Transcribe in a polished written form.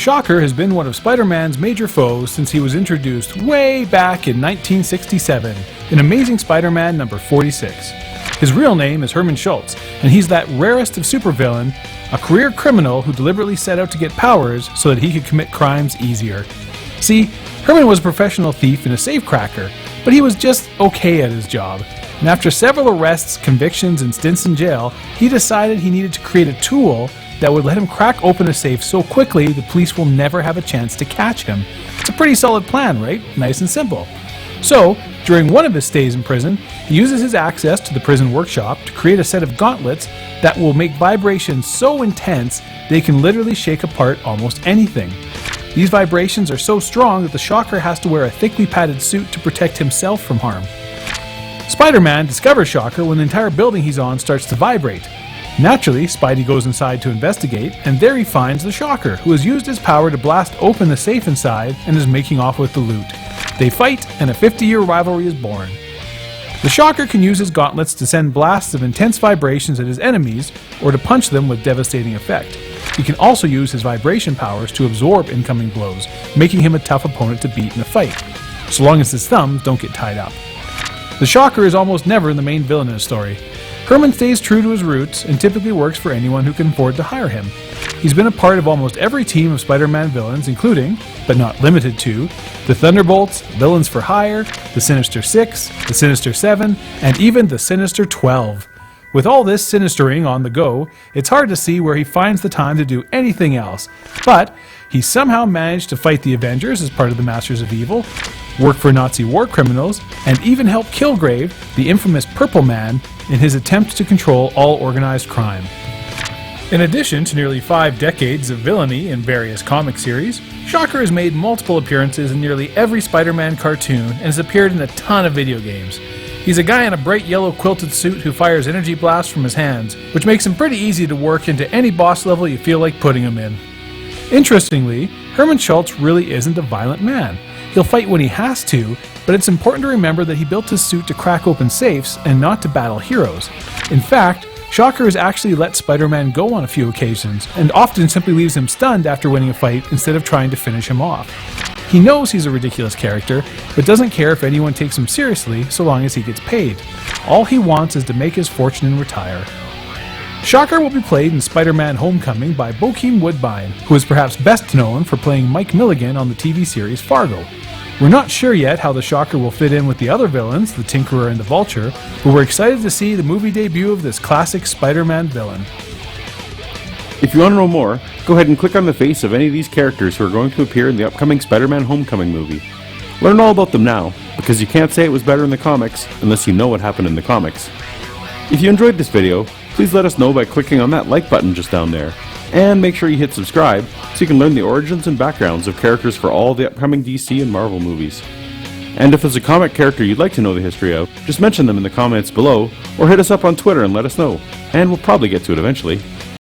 Shocker has been one of Spider-Man's major foes since he was introduced way back in 1967 in Amazing Spider-Man number 46. His real name is Herman Schultz, and he's that rarest of supervillain, a career criminal who deliberately set out to get powers so that he could commit crimes easier. See, Herman was a professional thief and a safecracker, but he was just okay at his job. And after several arrests, convictions, and stints in jail, he decided he needed to create a tool that would let him crack open a safe so quickly the police will never have a chance to catch him. It's a pretty solid plan, right? Nice and simple. So, during one of his stays in prison, he uses his access to the prison workshop to create a set of gauntlets that will make vibrations so intense they can literally shake apart almost anything. These vibrations are so strong that the Shocker has to wear a thickly padded suit to protect himself from harm. Spider-Man discovers Shocker when the entire building he's on starts to vibrate. Naturally, Spidey goes inside to investigate, and there he finds the Shocker, who has used his power to blast open the safe inside and is making off with the loot. They fight, and a 50-year rivalry is born. The Shocker can use his gauntlets to send blasts of intense vibrations at his enemies, or to punch them with devastating effect. He can also use his vibration powers to absorb incoming blows, making him a tough opponent to beat in a fight, so long as his thumbs don't get tied up. The Shocker is almost never the main villain in a story. Herman stays true to his roots and typically works for anyone who can afford to hire him. He's been a part of almost every team of Spider-Man villains, including, but not limited to, the Thunderbolts, Villains for Hire, the Sinister Six, the Sinister Seven, and even the Sinister 12. With all this sinistering on the go, it's hard to see where he finds the time to do anything else, but he somehow managed to fight the Avengers as part of the Masters of Evil, work for Nazi war criminals, and even help Kilgrave, the infamous Purple Man, in his attempt to control all organized crime. In addition to nearly 5 decades of villainy in various comic series, Shocker has made multiple appearances in nearly every Spider-Man cartoon and has appeared in a ton of video games. He's a guy in a bright yellow quilted suit who fires energy blasts from his hands, which makes him pretty easy to work into any boss level you feel like putting him in. Interestingly, Herman Schultz really isn't a violent man. He'll fight when he has to, but it's important to remember that he built his suit to crack open safes and not to battle heroes. In fact, Shocker has actually let Spider-Man go on a few occasions, and often simply leaves him stunned after winning a fight instead of trying to finish him off. He knows he's a ridiculous character, but doesn't care if anyone takes him seriously so long as he gets paid. All he wants is to make his fortune and retire. Shocker will be played in Spider-Man Homecoming by Bokeem Woodbine, who is perhaps best known for playing Mike Milligan on the TV series Fargo. We're not sure yet how the Shocker will fit in with the other villains, the Tinkerer and the Vulture, but we're excited to see the movie debut of this classic Spider-Man villain. If you want to know more, go ahead and click on the face of any of these characters who are going to appear in the upcoming Spider-Man Homecoming movie. Learn all about them now, because you can't say it was better in the comics unless you know what happened in the comics. If you enjoyed this video, please let us know by clicking on that like button just down there, and make sure you hit subscribe so you can learn the origins and backgrounds of characters for all the upcoming DC and Marvel movies. And if there's a comic character you'd like to know the history of, just mention them in the comments below, or hit us up on Twitter and let us know, and we'll probably get to it eventually.